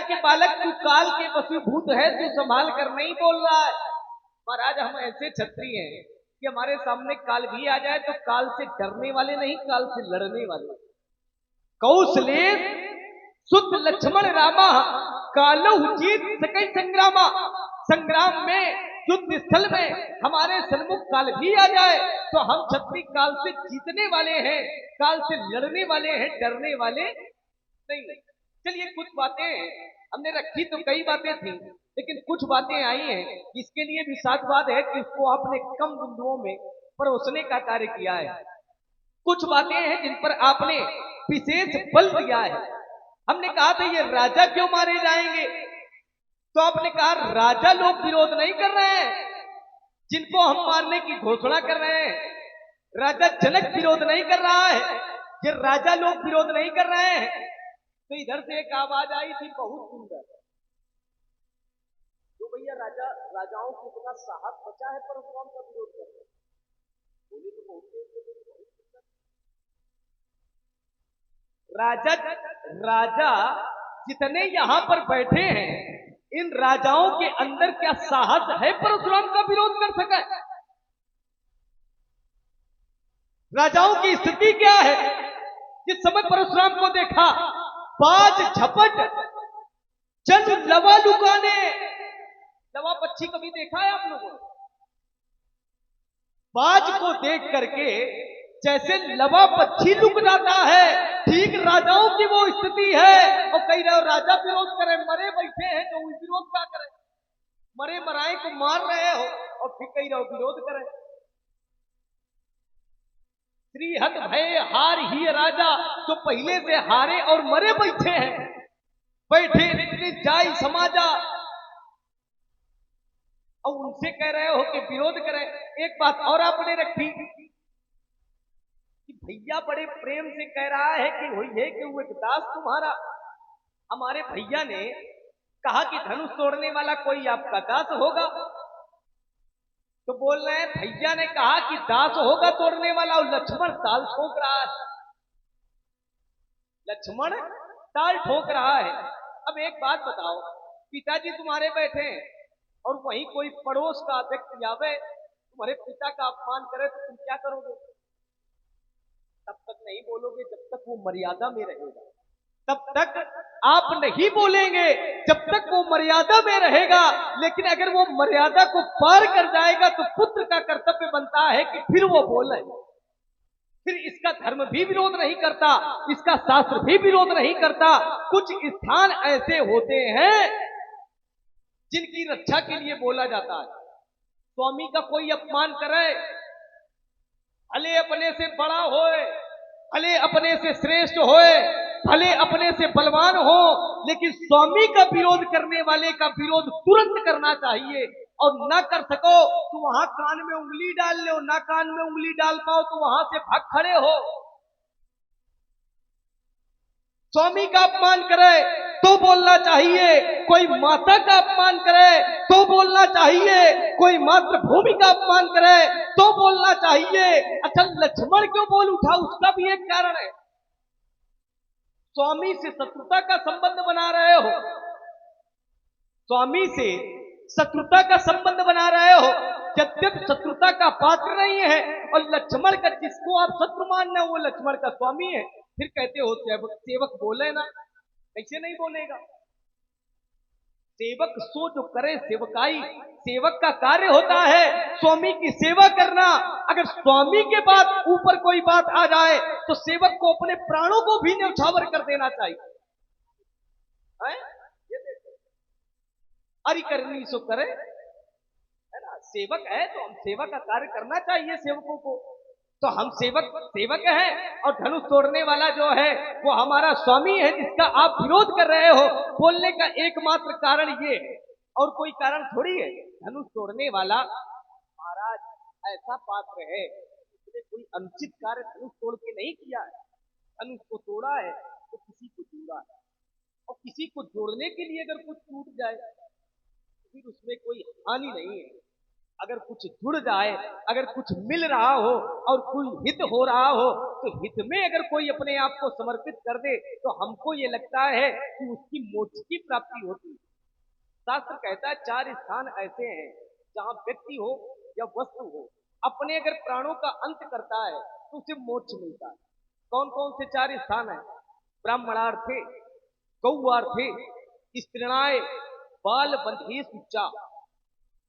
के बालक तू काल के वशीभूत है, तू संभाल कर नहीं बोल रहा है। महाराज हम ऐसे क्षत्रिय हैं कि हमारे सामने काल भी आ जाए तो काल से डरने वाले नहीं, काल से लड़ने वाले। कौशले सुत लक्ष्मण रामा कालहु जीत सकै संग्रामा। संग्राम में, युद्ध स्थल में हमारे सन्मुख काल भी आ जाए तो हम क्षत्रिय काल से जीतने वाले हैं, काल से लड़ने वाले हैं, डरने वाले नहीं। चलिए कुछ बातें हमने रखी तो कई बातें थी, लेकिन कुछ बातें आई हैं इसके लिए भी साधुवाद है कि उसको आपने कम बिंदुओं में परोसने का कार्य किया है। कुछ बातें हैं जिन पर आपने विशेष बल दिया है। हमने कहा था ये राजा क्यों मारे जाएंगे, तो आपने कहा राजा लोग विरोध नहीं कर रहे हैं जिनको हम मारने की घोषणा कर रहे हैं। राजा जनक विरोध नहीं कर रहा है, ये राजा लोग विरोध नहीं कर रहे हैं। तो इधर से एक आवाज आई थी बहुत सुंदर, जो भैया राजाओं को इतना साहस बचा है परशुराम का विरोध कर रहे हैं। बोली तो राजा जितने यहां पर बैठे हैं, इन राजाओं के अंदर क्या साहस है परशुराम का विरोध कर सके? राजाओं की स्थिति क्या है? जिस समय परशुराम को देखा, बाज झपट चल लवा लुकाने। लवा पक्षी कभी देखा है आप लोगों ने? बाज को देख करके जैसे लवा पक्षी लुक जाता है, ठीक राजाओं की वो स्थिति है। और कई राजा विरोध करे, मरे बैठे हैं तो विरोध क्या करें? मरे मराए को मार रहे हो और फिर कई रहो विरोध करें। श्रीहत भय हार ही राजा, जो पहले से हारे और मरे बैठे हैं, बैठे जाई समाजा, और उनसे कह रहे हो कि विरोध करें। एक बात और आपने रखी कि भैया बड़े प्रेम से कह रहा है कि वही है कि वो एक दास तुम्हारा। हमारे भैया ने कहा कि धनुष तोड़ने वाला कोई आपका दास होगा, तो बोल रहे हैं भैया ने कहा कि दास होगा तोड़ने वाला, और लक्ष्मण ताल ठोक रहा है। लक्ष्मण ताल ठोक रहा है। अब एक बात बताओ, पिताजी तुम्हारे बैठे हैं और वहीं कोई पड़ोस का व्यक्ति आवे, तुम्हारे पिता का अपमान करे, तो तुम क्या करोगे? तब तक नहीं बोलोगे जब तक वो मर्यादा में रहेगा। तब तक आप नहीं बोलेंगे जब तक वो मर्यादा में रहेगा। लेकिन अगर वो मर्यादा को पार कर जाएगा तो पुत्र का कर्तव्य बनता है कि फिर वो बोले। फिर इसका धर्म भी विरोध नहीं करता, इसका शास्त्र भी विरोध नहीं करता। कुछ स्थान ऐसे होते हैं जिनकी रक्षा के लिए बोला जाता है। स्वामी का कोई अपमान करे, भले अपने से बड़ा होए, भले अपने से श्रेष्ठ होए, भले अपने से बलवान हो, लेकिन स्वामी का विरोध करने वाले का विरोध तुरंत करना चाहिए। और ना कर सको तो वहां कान में उंगली डाल लो, ना कान में उंगली डाल पाओ तो वहां से भाग खड़े हो। स्वामी का अपमान करे तो बोलना चाहिए, कोई माता का अपमान करे तो बोलना चाहिए, कोई मातृभूमि का अपमान करे तो बोलना चाहिए। अच्छा, लक्ष्मण क्यों बोल उठा? उसका भी एक कारण है। स्वामी से शत्रुता का संबंध बना रहे हो, स्वामी से शत्रुता का संबंध बना रहे हो, यद्यपि शत्रुता का पात्र नहीं है। और लक्ष्मण का, जिसको आप शत्रु मान रहे हो, वो लक्ष्मण का स्वामी है। फिर कहते हो सेवक बोले ना, कैसे नहीं बोलेगा? सेवक सो जो करे सेवकाई, सेवक का कार्य होता है स्वामी की सेवा करना। अगर स्वामी के बाद ऊपर कोई बात आ जाए तो सेवक को अपने प्राणों को भी न्यौछावर कर देना चाहिए। अरि करनी सो करे, है ना? सेवक है तो हम सेवा का कार्य करना चाहिए सेवकों को। तो हम सेवक हैं, और धनुष तोड़ने वाला जो है वो हमारा स्वामी है, जिसका आप विरोध कर रहे हो। बोलने का एकमात्र कारण ये है, और कोई कारण थोड़ी है। धनुष तोड़ने वाला महाराज ऐसा पात्र है, उसने कोई अनुचित कार्य धनुष तोड़ के नहीं किया है। धनुष को तोड़ा है तो किसी को जोड़ा है, और किसी को जोड़ने के लिए अगर कुछ टूट जाए तो फिर उसमें कोई हानि नहीं है। अगर कुछ जुड़ जाए, अगर कुछ मिल रहा हो और कोई हित हो रहा हो, तो हित में अगर कोई अपने आप को समर्पित कर दे तो हमको ये लगता है कि उसकी मोक्ष की प्राप्ति होती है। शास्त्र कहता है 4 स्थान ऐसे हैं जहां व्यक्ति हो या वस्तु हो, अपने अगर प्राणों का अंत करता है तो उसे मोक्ष मिलता है। कौन कौन से 4 स्थान है? ब्राह्मणार्थे, गौआर्थे, स्त्रीणाय, बाल बंधे सुच्चा।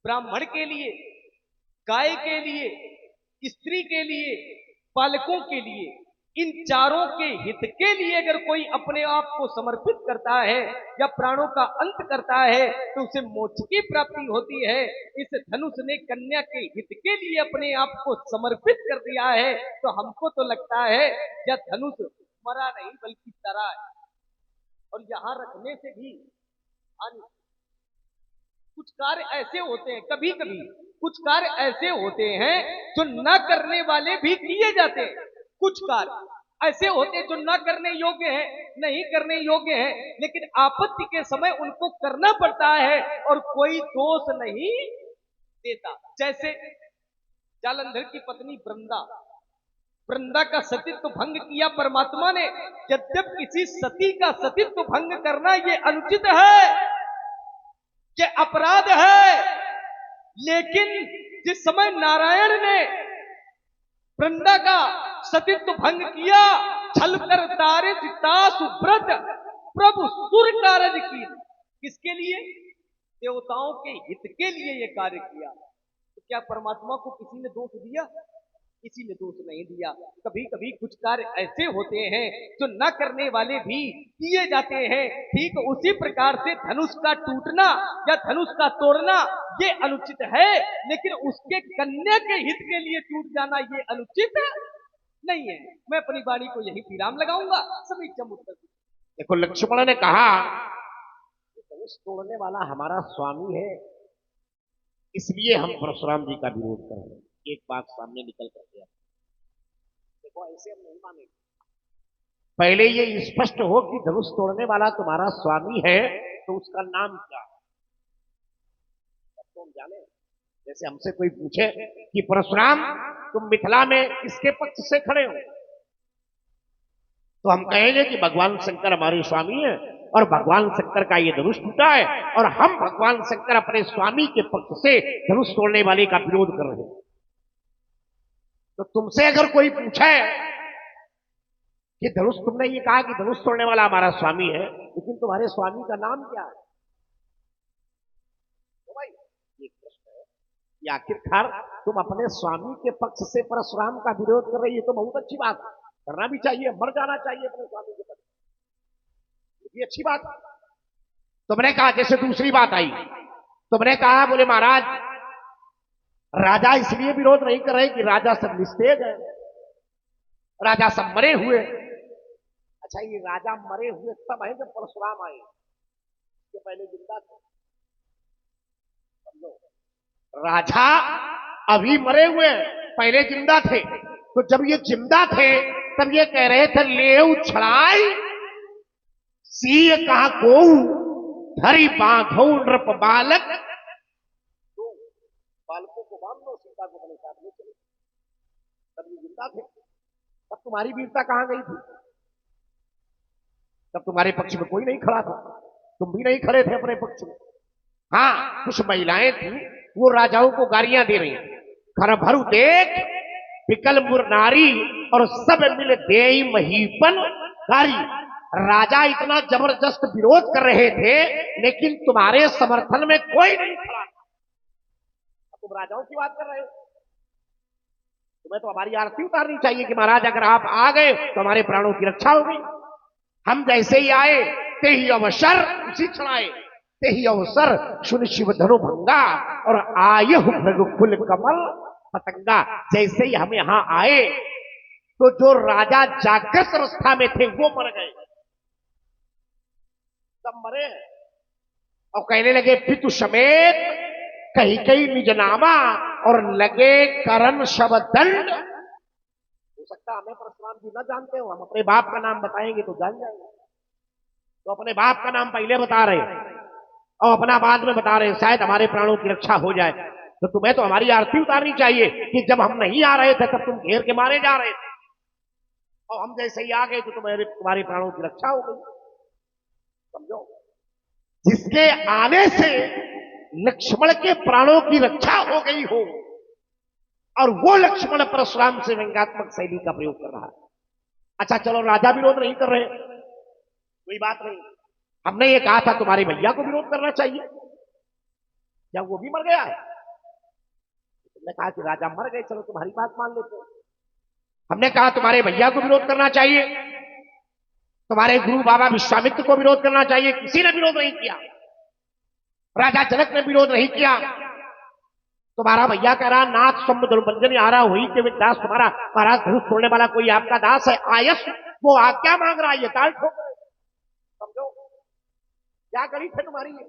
ब्राह्मण के लिए, गाय के लिए, स्त्री के लिए, बालकों के लिए, इन चारों के हित के लिए अगर कोई अपने आप को समर्पित करता है या प्राणों का अंत करता है तो उसे मोक्ष की प्राप्ति होती है। इस धनुष ने कन्या के हित के लिए अपने आप को समर्पित कर दिया है, तो हमको तो लगता है यह धनुष मरा नहीं बल्कि तरा है, और यहां रखने से भी हानि। कुछ कार्य ऐसे होते हैं, कभी कभी कुछ कार्य ऐसे होते हैं जो न करने वाले भी किए जाते हैं। कुछ कार्य ऐसे होते हैं जो न करने योग्य है, नहीं करने योग्य है, लेकिन आपत्ति के समय उनको करना पड़ता है और कोई दोष नहीं देता। जैसे जालंधर की पत्नी वृंदा का सतीत्व भंग किया परमात्मा ने। यद्यप किसी सती का सतीत्व भंग करना यह अनुचित है, ये अपराध है, लेकिन जिस समय नारायण ने वृंदा का सतीत्व भंग किया, छल कर तारे सुब्रत प्रभु सुर कारज की, किसके लिए? देवताओं के हित के लिए ये कार्य किया। तो क्या परमात्मा को किसी ने दोष दिया? किसी ने दोष नहीं दिया। कभी कभी कुछ कार्य ऐसे होते हैं जो न करने वाले भी किए जाते हैं। ठीक उसी प्रकार से धनुष का टूटना या धनुष का तोड़ना ये अनुचित है, लेकिन उसके कन्या के हित के लिए टूट जाना ये अनुचित नहीं है। मैं अपनी वाणी को यही विराम लगाऊंगा। समीक्षम उत्तर। देखो, लक्ष्मण ने कहा धनुष तोड़ने वाला हमारा स्वामी है, इसलिए हम परशुराम जी का विरोध कर रहे हैं। एक बात सामने निकल कर गया। देखो, ऐसे हम नहीं मानेंगे। पहले ये स्पष्ट हो कि धनुष तोड़ने वाला तुम्हारा स्वामी है, तो उसका नाम क्या है तो हम जाने। जैसे हमसे कोई पूछे कि परशुराम तुम मिथिला में किसके पक्ष से खड़े हो, तो हम कहेंगे कि भगवान शंकर हमारे स्वामी है और भगवान शंकर का ये धनुष टूटा है और हम भगवान शंकर अपने स्वामी के पक्ष से धनुष तोड़ने वाले का विरोध कर रहे हैं। तो तुमसे अगर कोई पूछे कि धनुष, तुमने ये कहा कि धनुष तोड़ने वाला हमारा स्वामी है, लेकिन तुम्हारे स्वामी का नाम क्या है, तो भाई ये प्रश्न है कि आखिरकार तुम अपने स्वामी के पक्ष से परशुराम का विरोध कर रही है, तो बहुत अच्छी बात है, करना भी चाहिए, मर जाना चाहिए अपने स्वामी के पक्ष, ये अच्छी बात। तुमने कहा, जैसे दूसरी बात आई, तुमने कहा बोले महाराज राजा इसलिए विरोध नहीं कर रहे कि राजा सब निस्तेज है, राजा सब मरे हुए। अच्छा, ये राजा मरे हुए तब है जब परशुराम आए, ये पहले जिंदा थे। राजा अभी मरे हुए, पहले जिंदा थे। तो जब ये जिंदा थे तब ये कह रहे थे लेऊ छड़ाई सीय कहा को धरी बांधो नृप बालक, बालकों को बांध लो, सीता को अपने साथ ले चले। तब ये जिंदा थे, तब तुम्हारी वीरता कहां गई थी? तब तुम्हारे पक्ष में कोई नहीं खड़ा था, तुम भी नहीं खड़े थे अपने पक्ष में। हाँ, कुछ महिलाएं थी, वो राजाओं को गालियां दे रही, घर भरू देख विकल मुर नारी और सब मिल दे महीपन कारी। राजा इतना जबरदस्त विरोध कर रहे थे, लेकिन तुम्हारे समर्थन में कोई नहीं खड़ा। तुम राजाओं की बात कर रहे हो, तुम्हें तो हमारी आरती उतारनी चाहिए कि महाराज अगर आप आ गए तो हमारे प्राणों की रक्षा हो गई। हम जैसे ही आए ते ही अवसर उसी क्षण आए, ते ही अवसर सुन शिव धनु भंगा और आये फुल कमल पतंगा। जैसे ही हम यहां आए तो जो राजा जागृत अवस्था में थे वो मर गए, सब मरे और कहने लगे पितु समेत कहीं कहीं निजनामा और लगे करण शबदंड। हो सकता हमें परशुराम जी न जानते हो, हम अपने बाप का नाम बताएंगे तो जान जाएंगे। तो अपने बाप का नाम पहले बता रहे और अपना बाद में बता रहे, शायद हमारे प्राणों की रक्षा हो जाए। तो तुम्हें तो हमारी आरती उतारनी चाहिए कि जब हम नहीं आ रहे थे तब तुम घेर के मारे जा रहे थे, और हम जैसे ही आ गए तो तुम्हारे प्राणों की रक्षा हो गई। समझो, जिसके आने से लक्ष्मण के प्राणों की रक्षा हो गई हो, और वो लक्ष्मण परशुराम से व्यंग्यात्मक शैली का प्रयोग कर रहा है। अच्छा चलो, राजा विरोध नहीं कर रहे, कोई बात नहीं। हमने ये कहा था तुम्हारे भैया को विरोध करना चाहिए, क्या वो भी मर गया है? तुमने कहा कि राजा मर गए, चलो तुम्हारी बात मान लेते हैं। हमने कहा तुम्हारे भैया को विरोध करना चाहिए, तुम्हारे गुरु बाबा विश्वामित्र को विरोध करना चाहिए, किसी ने विरोध नहीं किया। राजा जनक ने विरोध नहीं किया। तुम्हारा भैया कह रहा नाथ समुद्रभंजन आ रहा हुई के दास, तुम्हारा महाराज धनुष तोड़ने वाला कोई आपका दास है, आयस वो आज्ञा मांग रहा है, ये ताल ठोक रहे। समझो क्या गणित है तुम्हारी ये।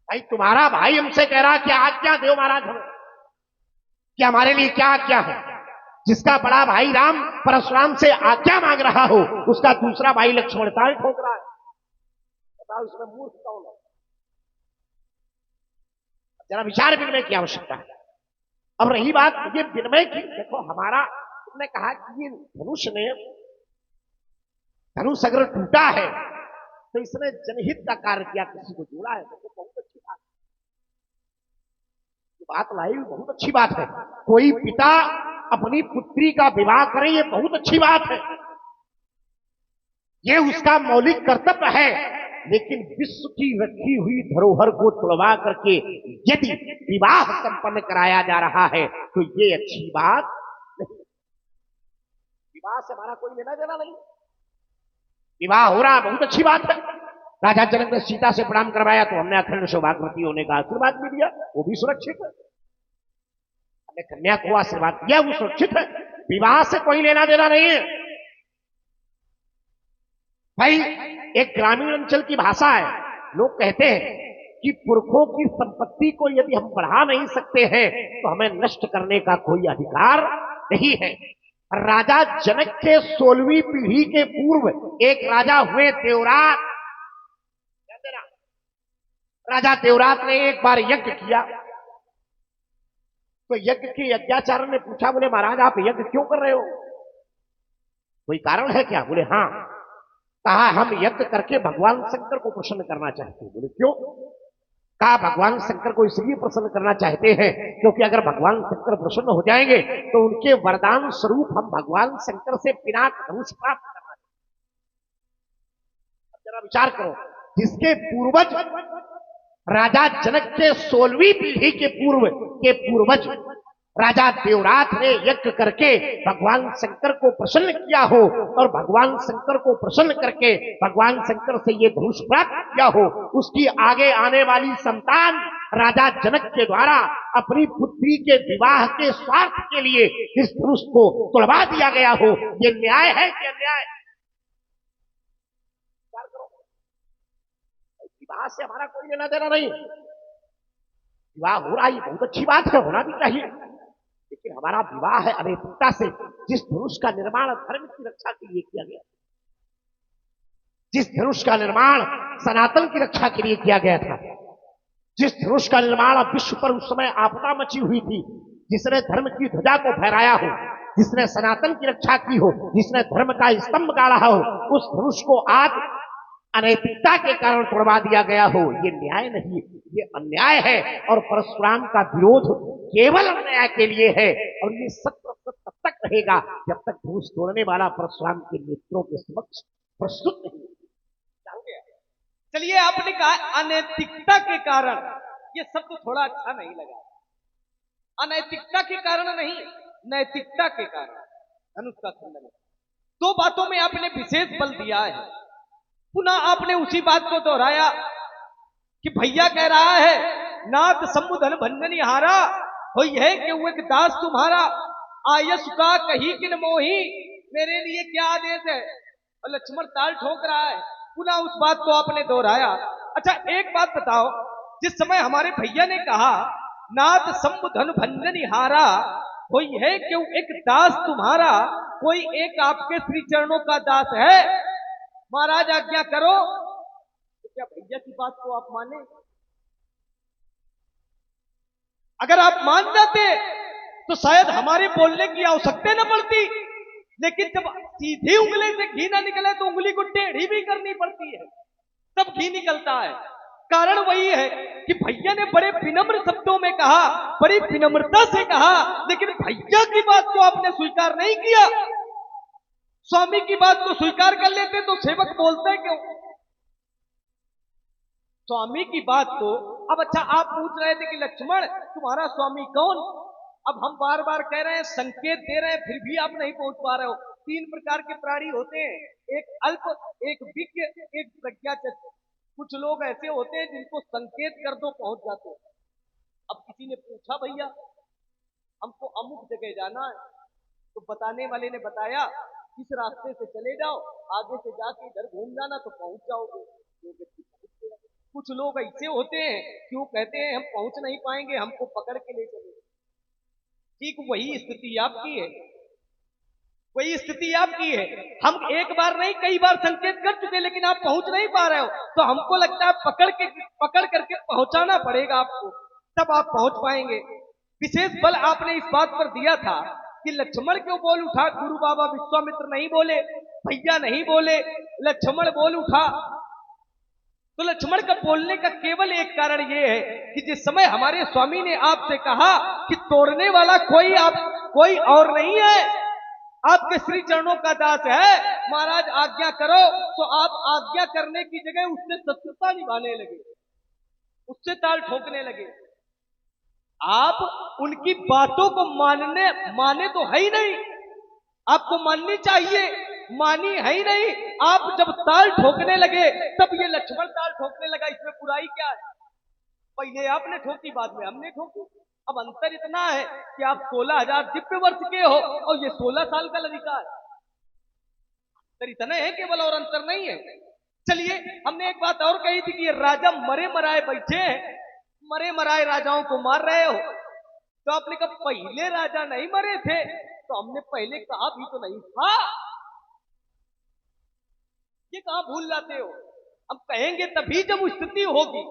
भाई तुम्हारा भाई हमसे कह रहा कि आज्ञा दो महाराज हमें, कि हमारे लिए क्या आज्ञा है। जिसका बड़ा भाई राम परशुराम से आज्ञा मांग रहा हो, उसका दूसरा भाई लक्ष्मण ताल ठोक रहा है। बताओ इसमें मूर्ख कौन है? जरा विचार विनिमय की आवश्यकता है। अब रही बात ये विनिमय की, देखो हमारा, तुमने कहा कि ये धनुष अगर टूटा है तो इसने जनहित का कार्य किया, किसी को जोड़ा है, तो बहुत अच्छी बात है। बात लाई बहुत अच्छी बात है। कोई पिता अपनी पुत्री का विवाह करे, ये बहुत अच्छी बात है, ये उसका मौलिक कर्तव्य है। लेकिन विश्व की रखी हुई धरोहर को तोड़वा करके यदि विवाह संपन्न कराया जा रहा है तो ये अच्छी बात नहीं। विवाह से हमारा कोई लेना देना नहीं, विवाह हो रहा बहुत अच्छी बात है। राजा जनक ने सीता से प्रणाम करवाया तो हमने अखंड सौभाग्यवती होने का आशीर्वाद भी दिया, वो भी सुरक्षित है। हमने कन्या को आशीर्वाद दिया, वो सुरक्षित है। विवाह से कोई लेना देना नहीं है भाई। एक ग्रामीण अंचल की भाषा है, लोग कहते हैं कि पुरखों की संपत्ति को यदि हम बढ़ा नहीं सकते हैं तो हमें नष्ट करने का कोई अधिकार नहीं है। राजा जनक के 16वीं पीढ़ी के पूर्व एक राजा हुए देवरात। राजा देवरात ने एक बार यज्ञ किया, तो यज्ञ के यज्ञाचार्य ने पूछा, बोले महाराज आप यज्ञ क्यों कर रहे हो, कोई कारण है क्या? बोले हाँ। कहा हम यज्ञ करके भगवान शंकर को प्रसन्न करना चाहते हैं। बोले क्यों? कहा भगवान शंकर को इसलिए प्रसन्न करना चाहते हैं क्योंकि अगर भगवान शंकर प्रसन्न हो जाएंगे तो उनके वरदान स्वरूप हम भगवान शंकर से पिनाक धनुष प्राप्त करना चाहते। जरा विचार करो, जिसके पूर्वज राजा जनक के 16वीं पीढ़ी के पूर्वज राजा देवरात ने यज्ञ करके भगवान शंकर को प्रसन्न किया हो, और भगवान शंकर को प्रसन्न करके भगवान शंकर से ये धनुष प्राप्त किया हो, उसकी आगे आने वाली संतान राजा जनक के द्वारा अपनी पुत्री के विवाह के स्वार्थ के लिए इस धनुष को तोड़वा दिया गया हो, ये न्याय है कि अन्याय? विवाह से हमारा कोई लेना देना नहीं। विवाह हो रहा है, बहुत अच्छी बात है, होना भी चाहिए, लेकिन हमारा विवाह है अनैतिकता से। जिस धनुष का निर्माण धर्म की रक्षा के लिए किया गया, जिस धनुष का निर्माण सनातन की रक्षा के लिए किया गया था, जिस धनुष का निर्माण विश्व पर उस समय आपदा मची हुई थी, जिसने धर्म की ध्वजा को फहराया हो, जिसने सनातन की रक्षा की हो, जिसने धर्म का स्तंभ गाड़ा हो, उस धनुष को आज अनैतिकता के कारण तोड़वा दिया गया हो, ये न्याय नहीं, ये अन्याय है। और परशुराम का विरोध केवल अन्याय के लिए है, और ये सत्य तब तक रहेगा जब तक धनुष तोड़ने वाला परशुराम के नेत्रों के समक्ष प्रस्तुत नहीं। चलिए, आपने कहा अनैतिकता के कारण, ये शब्द थोड़ा अच्छा नहीं लगा। अनैतिकता के कारण नहीं, नैतिकता के कारण धनुष का खंडन। दो बातों में आपने विशेष बल दिया है। पुनः आपने उसी बात को दोहराया कि भैया कह रहा है नाथ समुधन भंजनी हारा, वही है कि वो एक दास तुम्हारा, आयस का कही किन मोही, मेरे लिए क्या आदेश है? और लक्ष्मण ताल ठोक रहा है। पुनः उस बात को आपने दोहराया। अच्छा एक बात बताओ, जिस समय हमारे भैया ने कहा नाथ समुधन भंजनी हारा, वही है कि एक दास तुम्हारा, कोई एक आपके श्री चरणों का दास है? महाराज आज्ञा करो। तो क्या भैया की बात को आप माने? अगर आप मान जाते तो शायद हमारे बोलने की आवश्यकता न पड़ती, लेकिन जब सीधी उंगली से घी ना निकले तो उंगली को टेढ़ी भी करनी पड़ती है, तब घी निकलता है। कारण वही है कि भैया ने बड़े विनम्र शब्दों में कहा, बड़ी विनम्रता से कहा, लेकिन भैया की बात को आपने स्वीकार नहीं किया। स्वामी की बात को स्वीकार कर लेते तो सेवक बोलते क्यों? स्वामी की बात को, अब अच्छा आप पूछ रहे थे कि लक्ष्मण तुम्हारा स्वामी कौन? अब हम बार बार कह रहे हैं, संकेत दे रहे हैं, फिर भी आप नहीं पहुंच पा रहे हो। 3 प्रकार के प्राणी होते हैं, एक अल्प, एक विज्ञ, एक प्रज्ञाचक्षु। कुछ लोग ऐसे होते हैं जिनको संकेत कर दो पहुंच जाते हैं। अब किसी ने पूछा भैया हमको अमुक जगह जाना है, तो बताने वाले ने बताया इस रास्ते से चले जाओ, आगे से जाके इधर घूम जाना तो पहुंच जाओगे। कुछ लोग ऐसे होते हैं कि वो कहते हैं हम पहुंच नहीं पाएंगे, हमको पकड़ के ले चले। ठीक वही स्थिति आपकी है, वही स्थिति आपकी है। हम एक बार नहीं कई बार संकेत कर चुके, लेकिन आप पहुंच नहीं पा रहे हो, तो हमको लगता है पकड़ करके पहुंचाना पड़ेगा आपको, तब आप पहुंच पाएंगे। विशेष बल आपने इस बात पर दिया था कि लक्ष्मण क्यों बोल उठा, गुरु बाबा विश्वामित्र नहीं बोले, भैया नहीं बोले, लक्ष्मण बोल उठा। तो लक्ष्मण का बोलने का केवल एक कारण यह है कि जिस समय हमारे स्वामी ने आपसे कहा कि तोड़ने वाला कोई और नहीं है, आपके श्री चरणों का दास है, महाराज आज्ञा करो, तो आप आज्ञा करने की जगह उससे शत्रुता निभाने लगे, उससे ताल ठोकने लगे। आप उनकी बातों को माने तो है ही नहीं, आपको माननी चाहिए, मानी है ही नहीं। आप जब ताल ठोकने लगे तब ये लक्ष्मण ताल ठोकने लगा, इसमें बुराई क्या है? पहले आपने ठोकी, बाद में हमने ठोकी। अब अंतर इतना है कि आप 16,000 दिव्य वर्ष के हो और ये 16 साल का लड़का है। अंतर इतना है केवल, और अंतर नहीं है। चलिए, हमने एक बात और कही थी कि ये राजा मरे मराए बैठे हैं, मरे मराए राजाओं को मार रहे हो। तो आपने कहा पहले राजा नहीं मरे थे, तो हमने पहले कहा भी तो नहीं था। ये कहां भूल जाते हो? हम कहेंगे तभी जब स्थिति होगी,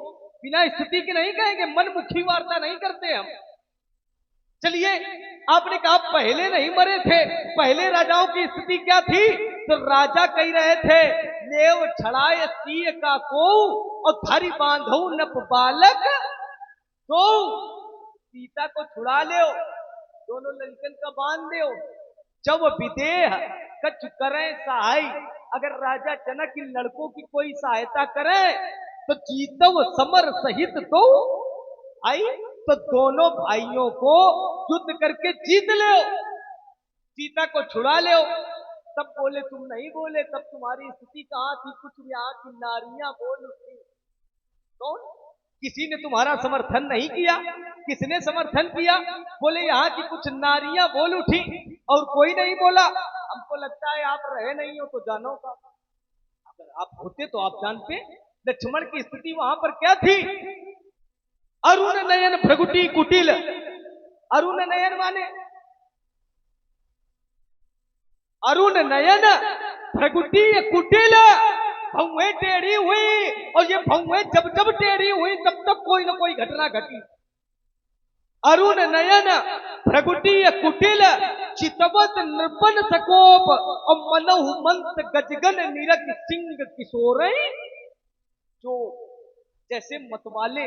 बिना स्थिति के नहीं कहेंगे, मनमुखी वार्ता नहीं करते हम। चलिए, आपने कहा पहले नहीं मरे थे, पहले राजाओं की स्थिति क्या थी? तो राजा कह रहे थे लेव छड़ाए सीय का को और धरी बांधो नप बालक, तो सीता को छुड़ा ले, दोनों लड़कन का बांध दो, जब विदेह कछ करें सहाय। अगर राजा जनक इन लड़कों की कोई सहायता करे तो जीतव समर सहित तो आई, तो दोनों भाइयों को युद्ध करके जीत ले, सीता को छुड़ा ले। तब बोले तुम नहीं बोले, तब तुम्हारी स्थिति कहां थी? कुछ यहाँ की नारियां बोल उठी। कौन? किसी ने तुम्हारा समर्थन नहीं किया। किसने समर्थन किया? बोले यहाँ की कुछ नारियां बोल उठी और कोई नहीं बोला। हमको लगता है आप रहे नहीं हो तो जानो का, अगर आप होते तो आप जानते लक्ष्मण की स्थिति वहां पर क्या थी। अरुण नयन भ्रगुटी कुटिल, अरुण नयन माने अरुण नयन भ्रगुटी कुटिल, भौएं टेढ़ी हुई, और ये भौएं जब जब टेढ़ी हुई तब तब कोई ना कोई घटना घटी। अरुण नयन भ्रगुटी कुटिल, चितवत नृपन सकोप, और मनहु मंत गजगन निरग सिंह किशोर। जो जैसे मतवाले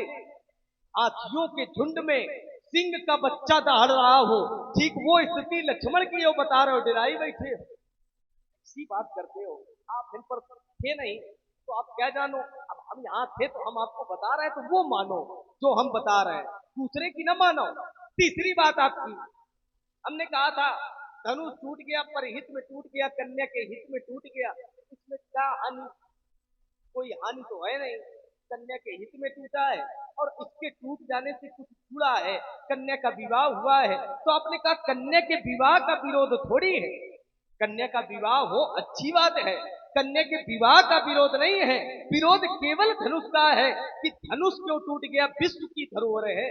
हाथियों के झुंड में सिंह का बच्चा दहाड़ रहा हो, ठीक वो स्थिति लक्ष्मण की हो बता रहे हो, डराई बैठे इसी बात करते हो। आप इन पर थे नहीं तो आप क्या जानो। अब हम यहाँ थे तो हम आपको बता रहे हैं, तो वो मानो जो हम बता रहे हैं, दूसरे की ना मानो। तीसरी बात आपकी, हमने कहा था धनुष टूट गया, पर हित में टूट गया, कन्या के हित में टूट गया, इसमें क्या हानि? कोई हानि तो है नहीं, कन्या के हित में टूटा है और इसके टूट जाने से कुछ जुड़ा है, कन्या का विवाह हुआ है। तो आपने कहा कन्या के विवाह का विरोध थोड़ी है, कन्या का विवाह हो अच्छी बात है, कन्या के विवाह का विरोध नहीं है। विरोध केवल धनुष का है कि धनुष क्यों टूट गया। विश्व की धरोहर है,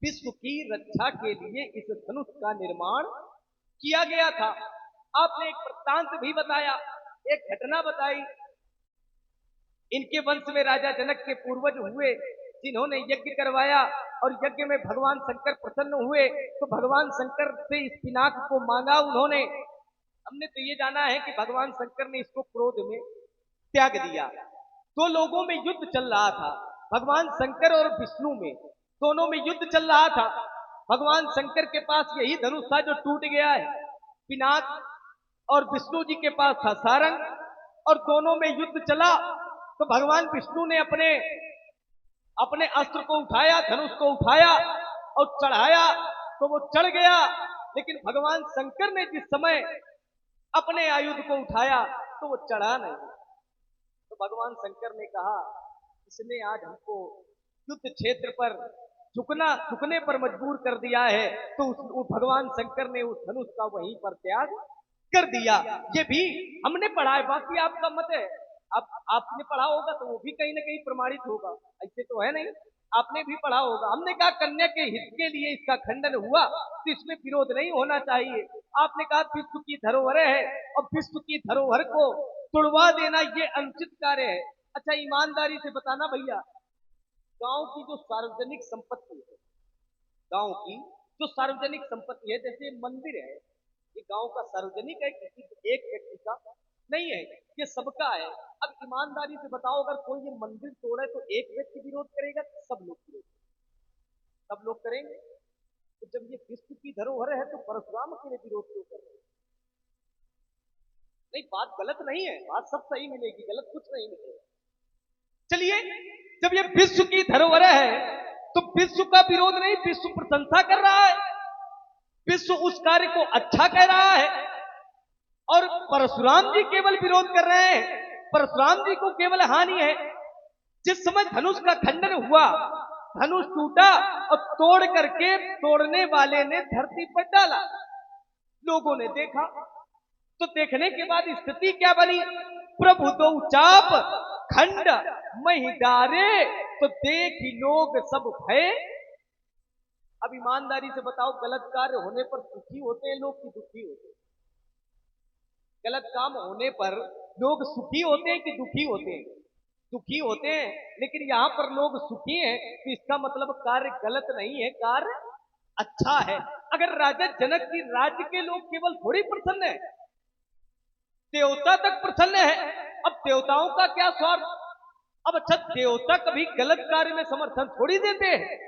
विश्व की रक्षा के लिए इस धनुष का निर्माण किया गया था। आपने एक वृत्तांत भी बताया, एक घटना बताई। इनके वंश में राजा जनक के पूर्वज हुए जिन्होंने यज्ञ करवाया और यज्ञ में भगवान शंकर प्रसन्न हुए तो भगवान शंकर से इस पिनाक को मांगा उन्होंने। हमने तो ये जाना है कि भगवान शंकर ने इसको क्रोध में त्याग दिया। दो लोगों में युद्ध चल रहा था, भगवान शंकर और विष्णु में, दोनों में युद्ध चल रहा था। भगवान शंकर के पास यही धनुष था जो टूट गया है, पिनाक, और विष्णु जी के पास था सारंग, और दोनों में युद्ध चला। तो भगवान विष्णु ने अपने अपने अस्त्र को उठाया, धनुष को उठाया और चढ़ाया तो वो चढ़ गया। लेकिन भगवान शंकर ने जिस समय अपने आयुध को उठाया तो वो चढ़ा नहीं। तो भगवान शंकर ने कहा इसने आज हमको युद्ध क्षेत्र पर झुकने पर मजबूर कर दिया है। तो भगवान शंकर ने उस धनुष का वहीं पर त्याग कर दिया। ये भी हमने पढ़ा है, बाकी आपका मत है। अब आपने पढ़ा होगा तो वो भी कहीं ना कहीं प्रमाणित होगा, ऐसे तो है नहीं, आपने भी पढ़ा होगा। हमने कहा कन्या के हित के लिए इसका खंडन हुआ तो इसमें विरोध नहीं होना चाहिए। आपने कहा विश्व की धरोहर है और विश्व की धरोहर को तुड़वा देना ये अनुचित कार्य है। अच्छा ईमानदारी से बताना भैया, गांव की जो सार्वजनिक संपत्ति है, गांव की जो सार्वजनिक संपत्ति है, जैसे मंदिर है, ये गांव का सार्वजनिक है, किसी एक व्यक्ति का नहीं है, ये सबका है। अब ईमानदारी से बताओ अगर कोई ये मंदिर तोड़े तो एक व्यक्ति विरोध करेगा तो सब लोग विरोध, सब लोग करेंगे। तो जब ये विश्व की धरोहर है तो परशुराम के लिए विरोध क्यों कर रहे हैं? नहीं, बात गलत नहीं है, बात सब सही मिलेगी, गलत कुछ नहीं मिलेगा। चलिए, जब ये विश्व की धरोहर है तो विश्व का विरोध नहीं, विश्व प्रशंसा कर रहा है, विश्व उस कार्य को अच्छा कह रहा है। और परशुराम जी केवल विरोध कर रहे हैं, परशुराम जी को केवल हानि है। जिस समय धनुष का खंडन हुआ, धनुष टूटा और तोड़ करके तोड़ने वाले ने धरती पर डाला, लोगों ने देखा, तो देखने के बाद स्थिति क्या बनी? प्रभु दो चाप खंड मही डारे तो देखी लोग सब भय। अब ईमानदारी से बताओ, गलत कार्य होने पर सुखी होते हैं लोग कि दुखी होते हैं? गलत काम होने पर लोग सुखी होते हैं कि दुखी होते हैं? दुखी होते हैं। लेकिन यहां पर लोग सुखी हैं तो इसका मतलब कार्य गलत नहीं है, कार्य अच्छा है। अगर राजा जनक की राज्य के लोग केवल थोड़ी प्रसन्न है, देवता तक प्रसन्न है। अब देवताओं का क्या स्वार्थ? अब अच्छा, देवता कभी गलत कार्य में समर्थन थोड़ी देते हैं,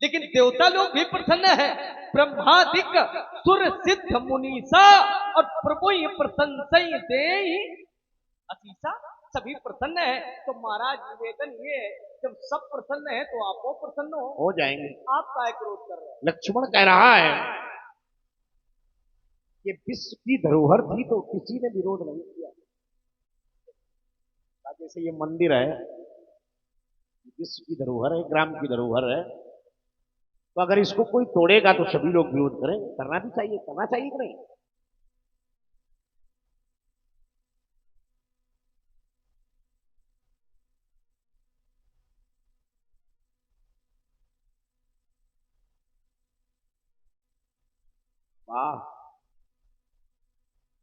लेकिन देवता लोग भी प्रसन्न है। ब्रह्मादिक सुर सिद्ध मुनीसा और प्रभु प्रसन्न दे असीसा, सभी प्रसन्न है। तो महाराज निवेदन ये है, जब सब प्रसन्न है तो आप प्रसन्न हो जाएंगे। आप काय क्रोध कर रहे हैं? लक्ष्मण कह रहा है ये विश्व की धरोहर थी तो किसी ने विरोध नहीं किया। जैसे ये मंदिर है, विश्व की धरोहर है, ग्राम की धरोहर है, तो अगर इसको कोई तोड़ेगा तो सभी लोग विरोध करें, करना भी चाहिए, करना चाहिए कि नहीं? वाह।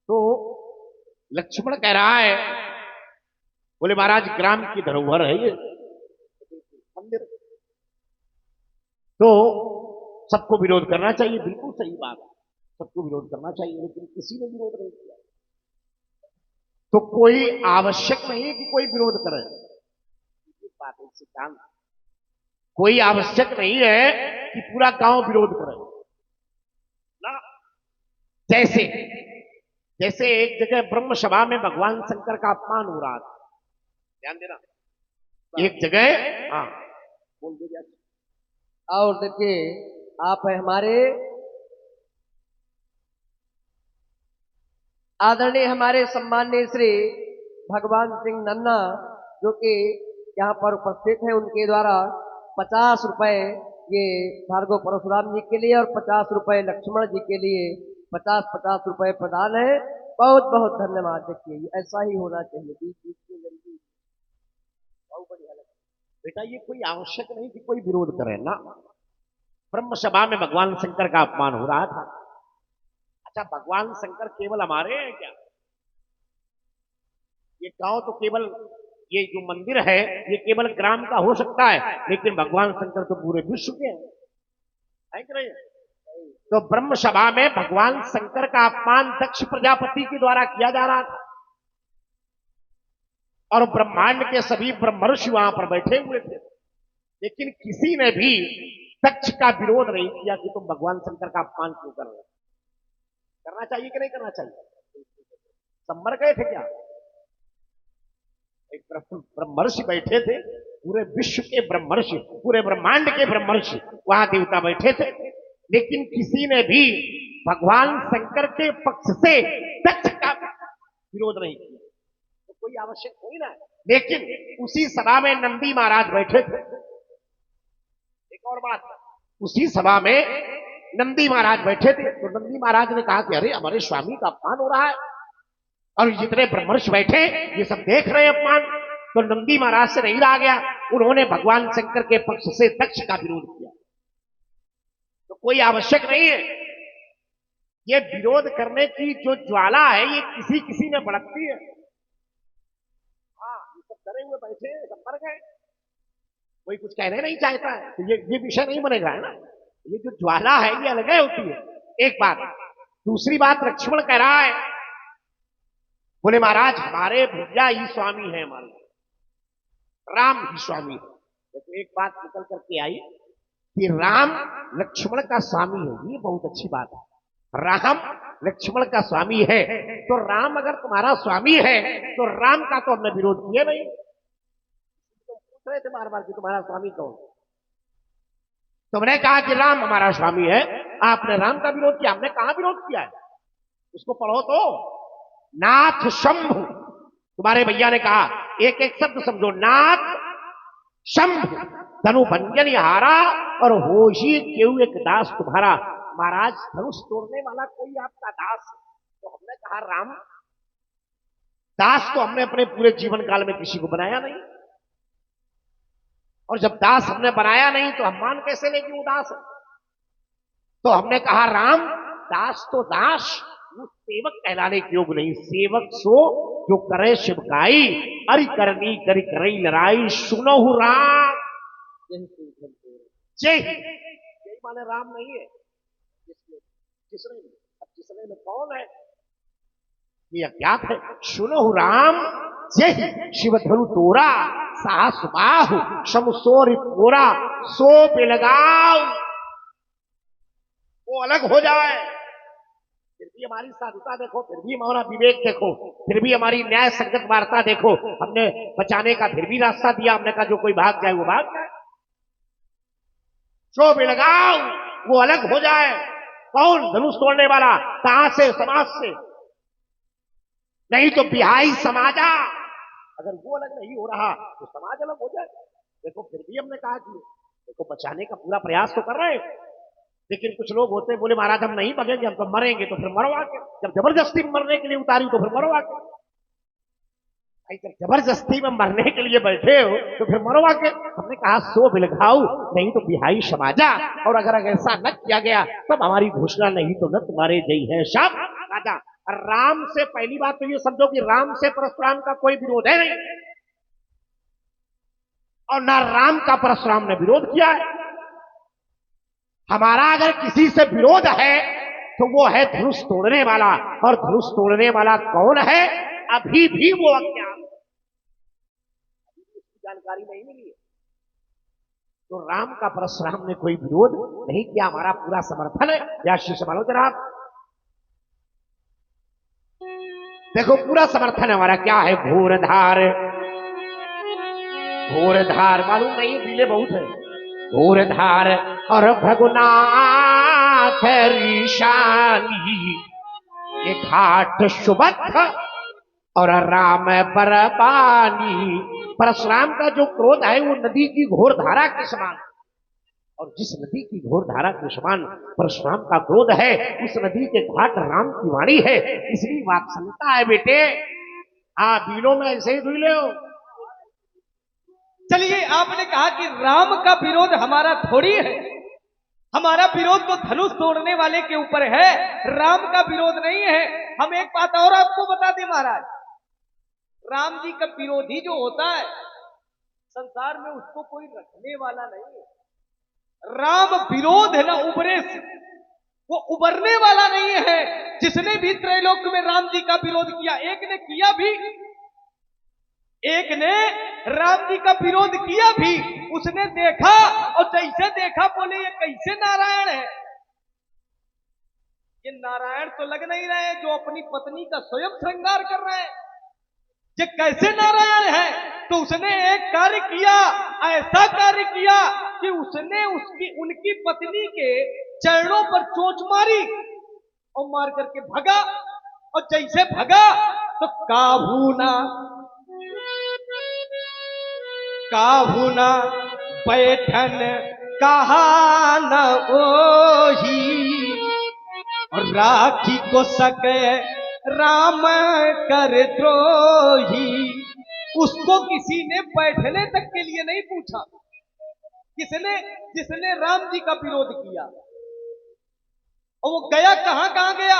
तो लक्ष्मण कह रहा है, बोले महाराज ग्राम की धरोहर है ये मंदिर, तो सबको विरोध करना चाहिए, बिल्कुल सही बात है, सबको विरोध करना चाहिए। लेकिन किसी ने विरोध नहीं किया, तो कोई आवश्यक नहीं है कि कोई विरोध करे। बात है सिद्धांत, कोई आवश्यक नहीं है कि पूरा गांव विरोध करे ना। जैसे जैसे एक जगह ब्रह्म सभा में भगवान शंकर का अपमान हो रहा था, ध्यान देना, एक जगह, हाँ बोल दीजिए। और देखिए, आप हमारे आदरणीय हमारे सम्माननीय श्री भगवान सिंह नन्ना, जो कि यहाँ पर उपस्थित हैं, उनके द्वारा 50 रुपए ये भार्गव परशुराम जी के लिए और 50 रुपए लक्ष्मण जी के लिए 50-50 रुपए प्रदान है। बहुत बहुत धन्यवाद। देखिए ऐसा ही होना चाहिए, बीच बीच में जल्दी। बहुत बढ़िया लगा बेटा, ये कोई आवश्यक नहीं कि कोई विरोध करे ना। ब्रह्म सभा में भगवान शंकर का अपमान हो रहा था। अच्छा, भगवान शंकर केवल हमारे हैं क्या? ये गांव तो केवल ये जो मंदिर है ये केवल ग्राम का हो सकता है, लेकिन भगवान शंकर तो पूरे विश्व के हैं कि नहीं? तो ब्रह्म सभा में भगवान शंकर का अपमान दक्ष प्रजापति के द्वारा किया जा रहा था और ब्रह्मांड के सभी ब्रह्मर्षि वहां पर बैठे हुए थे, लेकिन किसी ने भी दक्ष का विरोध नहीं किया कि तुम भगवान शंकर का अपमान क्यों कर रहे हो। करना चाहिए कि नहीं करना चाहिए? सम्मर गए थे क्या? एक ब्रह्मर्षि बैठे थे, पूरे विश्व के ब्रह्मर्षि, पूरे ब्रह्मांड के ब्रह्मर्षि, वहां देवता बैठे थे, लेकिन किसी ने भी भगवान शंकर के पक्ष से दक्ष का विरोध नहीं किया। तो कोई आवश्यक नहीं ना। लेकिन उसी सभा में नंदी महाराज बैठे थे। एक और बात, उसी सभा में नंदी महाराज बैठे थे, तो नंदी महाराज ने कहा कि अरे हमारे स्वामी का अपमान हो रहा है और जितने ब्रह्मर्षि बैठे ये सब देख रहे हैं अपमान। तो नंदी महाराज से नहीं रहा गया, उन्होंने भगवान शंकर के पक्ष से दक्ष का विरोध किया। तो कोई आवश्यक नहीं है, ये विरोध करने की जो ज्वाला है ये किसी किसी में भड़कती है। हाँ, ये सब डरे हुए बैठे, सब मर गए, कोई कुछ कहने नहीं चाहता है, तो ये विषय नहीं बनेगा, है ना। ये जो ज्वाला है ये अलग होती है, एक बात। दूसरी बात, लक्ष्मण कह रहा है, बोले महाराज हमारे भैया ही स्वामी है, हमारे राम ही स्वामी है। तो एक बात निकल करके आई कि राम लक्ष्मण का स्वामी है, ये बहुत अच्छी बात है। राम लक्ष्मण का स्वामी है, तो राम अगर तुम्हारा स्वामी है तो राम का तो हमने विरोध किया नहीं। तो पूछ रहे थे बार बार कि तुम्हारा स्वामी कौन? तुमने कहा कि राम हमारा स्वामी है, आपने राम का विरोध किया। हमने कहां विरोध किया है? उसको पढ़ो तो। नाथ शंभु, तुम्हारे भैया ने कहा, एक एक शब्द समझो। नाथ शंभु धनु भंजन हारा और होशी केहू एक दास तुम्हारा। महाराज धनुष तोड़ने वाला कोई आपका दास है, तो हमने कहा राम दास तो हमने अपने पूरे जीवन काल में किसी को बनाया नहीं, और जब दास हमने बनाया नहीं तो हम मान कैसे ले कि वो दास है? तो हमने कहा राम दास तो दास, वो सेवक कहलाने के योग नहीं। सेवक सो जो करे शिवकाई, अरि करनी करी करई लड़ाई, सुनो राम जय। यही माने राम नहीं है, जिसने में कौन है ये अज्ञात है। सुनो राम जय, शिव धनु तोरा, साहस बाहु शमसोर पूरा, सो बिलगाओ, वो अलग हो जाए। फिर भी हमारी साधुता देखो, फिर भी हमारा विवेक देखो, फिर भी हमारी न्याय संगत वार्ता देखो। हमने बचाने का फिर भी रास्ता दिया, हमने कहा जो कोई भाग जाए वो भाग जाए, सो बिलगाओ, वो अलग हो जाए। कौन? धनुष तोड़ने वाला। कहां से? समाज से, नहीं तो बिहाई समाजा। अगर वो अलग नहीं हो रहा तो समाज अलग हो जाए। देखो फिर भी हमने कहा कि देखो बचाने का पूरा प्रयास तो कर रहे हैं, लेकिन कुछ लोग होते बोले महाराज हम नहीं बचेंगे, हम तो मरेंगे, तो फिर मरो आके। जब जबरदस्ती मरने के लिए उतारी तो फिर मरो आके। जब जबरदस्ती में मरने के लिए बैठे हो तो फिर मरो आके। हमने कहा सो बिलघाऊ, नहीं तो बिहाई समाजा। और अगर ऐसा न किया गया तब हमारी घोषणा, नहीं तो न तुम्हारे जय है सब राजा। राम से पहली बात तो ये समझो कि राम से परशुराम का कोई विरोध है नहीं, और ना राम का परशुराम ने विरोध किया है। हमारा अगर किसी से विरोध है तो वो है धनुष तोड़ने वाला, और धनुष तोड़ने वाला कौन है? अभी भी वो अज्ञात, जानकारी नहीं मिली है। तो राम का परशुराम ने कोई विरोध नहीं किया, हमारा पूरा समर्थन है। या शिष्य मानो जरा, देखो पूरा समर्थन है हमारा। क्या है? घोरधार, घोरधार मालूम नहीं, बीले बहुत है। घोरधार और भगुनाथ ऋषानी, ये घाट सुबद्ध और राम बरबानी। परशुराम का जो क्रोध है वो नदी की घोर धारा के समान, और जिस नदी की घोर धारा के समान परशुराम का क्रोध है, उस नदी के घाट राम की वाणी है। इसलिए वात्सल्यता है बेटे। हाँ, बीलों में ऐसे ही धुले हो। चलिए, आपने कहा कि राम का विरोध हमारा थोड़ी है, हमारा विरोध तो धनुष तोड़ने वाले के ऊपर है, राम का विरोध नहीं है। हम एक बात और आपको बता दें महाराज, राम जी का विरोधी जो होता है संसार में उसको कोई रखने वाला नहीं है। राम विरोध है ना उबरे से, वो उबरने वाला नहीं है। जिसने भी त्रैलोक में राम जी का विरोध किया, एक ने किया भी, एक ने राम जी का विरोध किया भी, उसने देखा और जैसे देखा बोले ये कैसे नारायण है, ये नारायण तो लग नहीं रहे जो अपनी पत्नी का स्वयं श्रृंगार कर रहे हैं, ये कैसे नारायण है। तो उसने एक कार्य किया, ऐसा कार्य किया कि उसने उनकी पत्नी के चरणों पर चोंच मारी और मार करके भगा। और जैसे भगा तो काहुना बैठन कहा न ओही, और राखी को सके राम कर द्रोही। उसको किसी ने बैठने तक के लिए नहीं पूछा, जिसने राम जी का विरोध किया। और वो गया कहां गया,